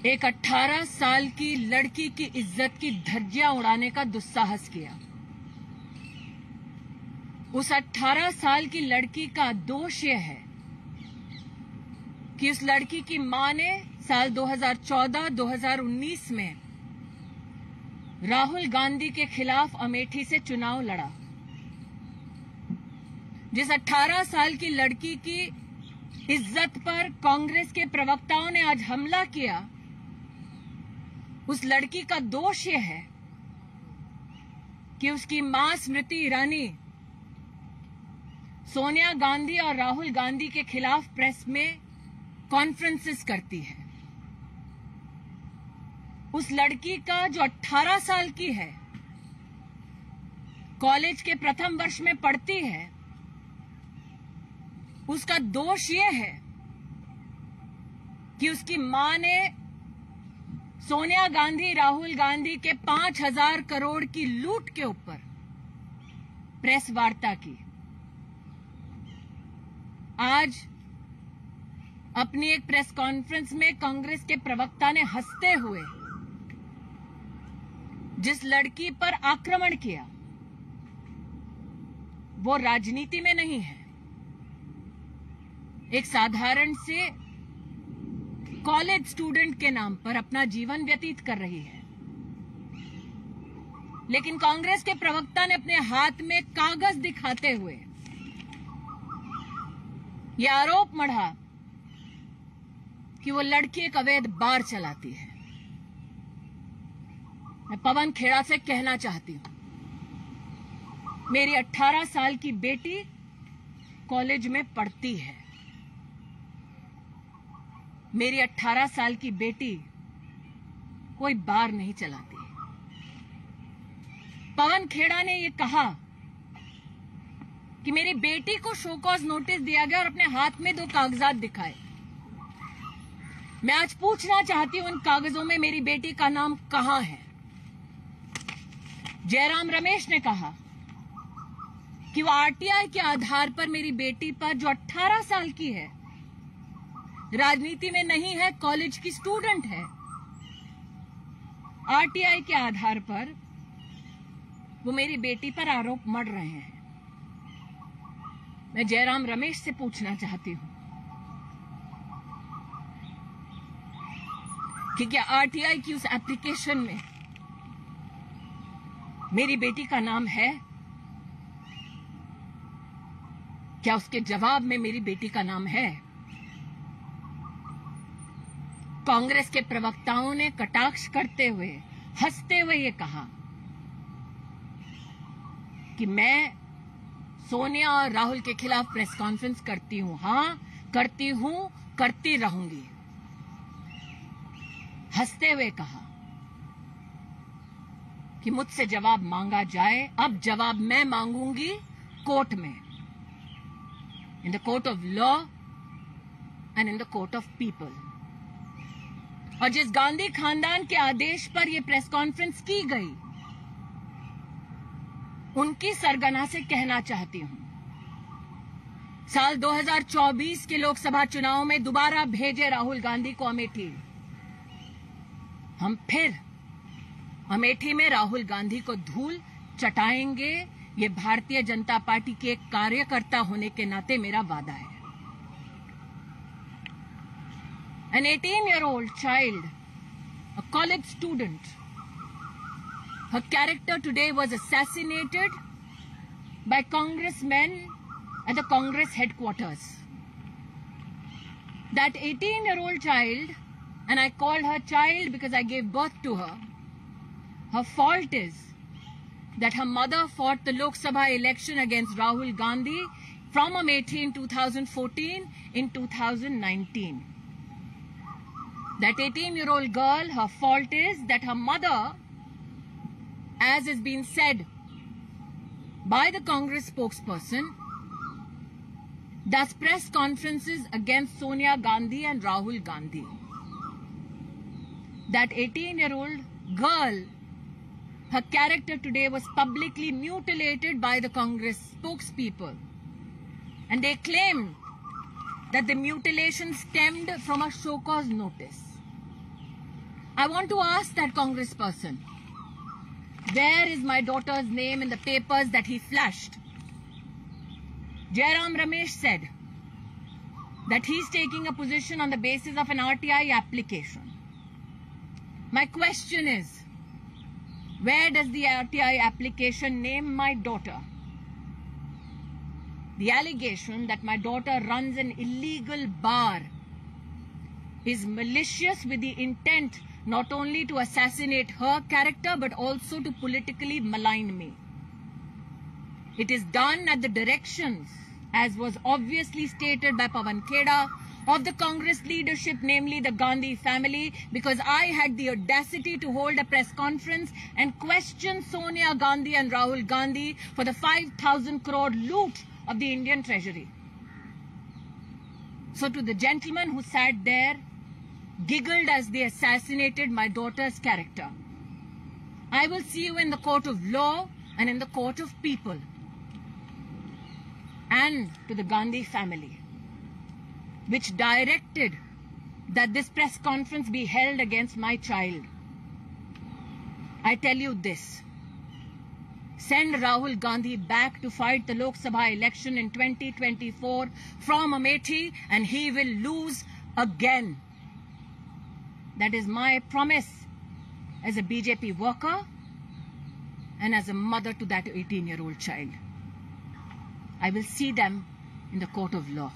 एक 18 साल की लड़की की इज्जत की धज्जियां उड़ाने का दुस्साहस किया। उस 18 साल की लड़की का दोष यह है कि उस लड़की की मां ने साल 2014-2019 में राहुल गांधी के खिलाफ अमेठी से चुनाव लड़ा। जिस 18 साल की लड़की की इज्जत पर कांग्रेस के प्रवक्ताओं ने आज हमला किया, उस लड़की का दोष यह है कि उसकी मां स्मृति ईरानी सोनिया गांधी और राहुल गांधी के खिलाफ प्रेस में कॉन्फ्रेंसेस करती है। उस लड़की का जो 18 साल की है, कॉलेज के प्रथम वर्ष में पढ़ती है, उसका दोष यह है कि उसकी मां ने सोनिया गांधी राहुल गांधी के 5,000 करोड़ की लूट के ऊपर प्रेस वार्ता की। आज अपनी एक प्रेस कॉन्फ्रेंस में कांग्रेस के प्रवक्ता ने हंसते हुए जिस लड़की पर आक्रमण किया, वो राजनीति में नहीं है, एक साधारण से कॉलेज स्टूडेंट के नाम पर अपना जीवन व्यतीत कर रही है। लेकिन कांग्रेस के प्रवक्ता ने अपने हाथ में कागज दिखाते हुए यह आरोप मढ़ा कि वो लड़की एक अवैध बार चलाती है। मैं पवन खेड़ा से कहना चाहती हूं, मेरी 18 साल की बेटी कॉलेज में पढ़ती है। मेरी 18 साल की बेटी कोई बार नहीं चलाती। पवन खेड़ा ने यह कहा कि मेरी बेटी को शो कॉज नोटिस दिया गया और अपने हाथ में 2 कागजात दिखाए। मैं आज पूछना चाहती हूं, उन कागजों में मेरी बेटी का नाम कहां है? जयराम रमेश ने कहा कि वो आरटीआई के आधार पर मेरी बेटी पर, जो 18 साल की है, राजनीति में नहीं है, कॉलेज की स्टूडेंट है, आरटीआई के आधार पर वो मेरी बेटी पर आरोप मढ़ रहे हैं। मैं जयराम रमेश से पूछना चाहती हूं कि क्या आरटीआई की उस एप्लीकेशन में मेरी बेटी का नाम है? क्या उसके जवाब में मेरी बेटी का नाम है? कांग्रेस के प्रवक्ताओं ने कटाक्ष करते हुए, हंसते हुए ये कहा कि मैं सोनिया और राहुल के खिलाफ प्रेस कॉन्फ्रेंस करती हूं। हां, करती हूं, करती रहूंगी। हंसते हुए कहा कि मुझसे जवाब मांगा जाए। अब जवाब मैं मांगूंगी कोर्ट में, in the court of law and in the court of people. और जिस गांधी खानदान के आदेश पर यह प्रेस कॉन्फ्रेंस की गई, उनकी सरगना से कहना चाहती हूं, साल 2024 के लोकसभा चुनाव में दोबारा भेजे राहुल गांधी को अमेठी। हम फिर अमेठी में राहुल गांधी को धूल चटाएंगे। ये भारतीय जनता पार्टी के एक कार्यकर्ता होने के नाते मेरा वादा है। An 18-year-old child, a college student, her character today was assassinated by congressmen at the Congress headquarters. That 18-year-old child, and I called her child because I gave birth to her, her fault is that her mother fought the Lok Sabha election against Rahul Gandhi from Amethi in 2014 in 2019. That 18-year-old girl, her fault is that her mother, as is being said by the Congress spokesperson, does press conferences against Sonia Gandhi and Rahul Gandhi. That 18-year-old girl, her character today was publicly mutilated by the Congress spokespeople. And they claimed that the mutilation stemmed from a show cause notice. I want to ask that congressperson, where is my daughter's name in the papers that he flashed? Jairam Ramesh said that he's taking a position on the basis of an RTI application. My question is, where does the RTI application name my daughter? The allegation that my daughter runs an illegal bar is malicious with the intent not only to assassinate her character but also to politically malign me. It is done at the directions, as was obviously stated by Pawan Kheda, of the Congress leadership, namely the Gandhi family, because I had the audacity to hold a press conference and question Sonia Gandhi and Rahul Gandhi for the 5,000 crore loot of the Indian treasury. So to the gentleman who sat there, giggled as they assassinated my daughter's character, I will see you in the court of law and in the court of people. And to the Gandhi family, which directed that this press conference be held against my child, I tell you this: send Rahul Gandhi back to fight the Lok Sabha election in 2024 from Amethi and he will lose again. That is my promise as a BJP worker and as a mother to that 18-year-old child. I will see them in the court of law.